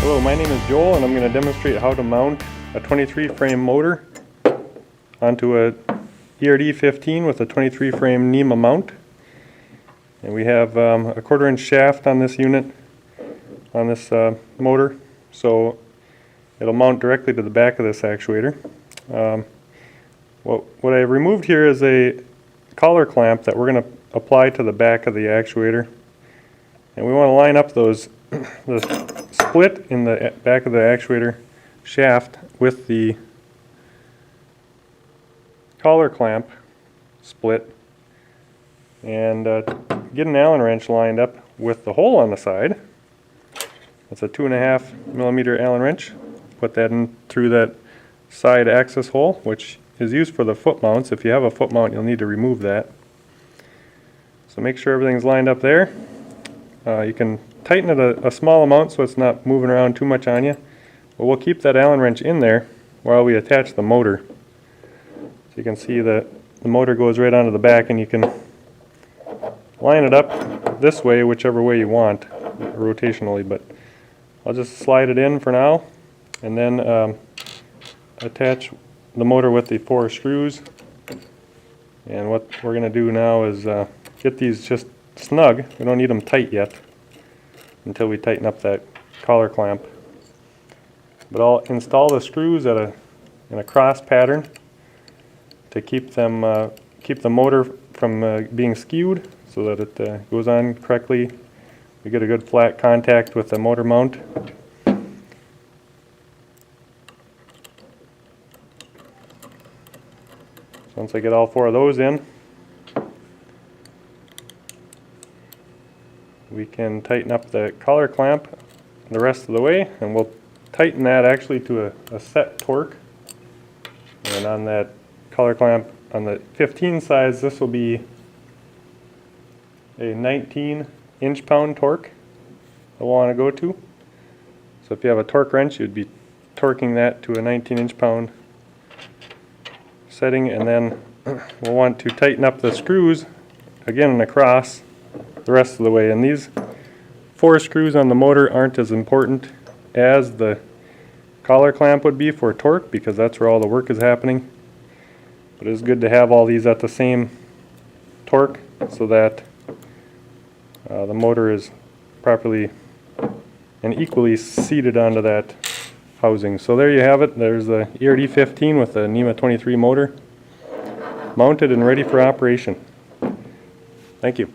Hello, my name is Joel and I'm going to demonstrate how to mount a 23 frame motor onto a ERD15 with a 23 frame NEMA mount. And we have a 1/4 inch shaft on this unit, on this motor, so it'll mount directly to the back of this actuator. What I removed here is a collar clamp that we're going to apply to the back of the actuator. And we want to line up the split in the back of the actuator shaft with the collar clamp split, and get an Allen wrench lined up with the hole on the side. It's a 2.5 millimeter Allen wrench. Put that in through that side access hole, which is used for the foot mounts. If you have a foot mount, you'll need to remove that. So make sure everything's lined up there. You can tighten it a small amount so it's not moving around too much on you. But we'll keep that Allen wrench in there while we attach the motor. So you can see that the motor goes right onto the back, and you can line it up this way, whichever way you want, rotationally. But I'll just slide it in for now, and then attach the motor with the 4 screws. And what we're going to do now is get these just snug. We don't need them tight yet until we tighten up that collar clamp. But I'll install the screws in a cross pattern to keep the motor from being skewed, so that it goes on correctly. We get a good flat contact with the motor mount. So once I get all 4 of those in, we can tighten up the collar clamp the rest of the way, and we'll tighten that actually to a set torque. And on that collar clamp, on the 15 size, this will be a 19 inch-pound torque that we'll want to go to. So if you have a torque wrench, you'd be torquing that to a 19 inch-pound setting, and then we'll want to tighten up the screws again in a cross the rest of the way. And these 4 screws on the motor aren't as important as the collar clamp would be for torque, because that's where all the work is happening. But it's good to have all these at the same torque so that the motor is properly and equally seated onto that housing. So there you have it. There's the ERD15 with the NEMA 23 motor mounted and ready for operation. Thank you.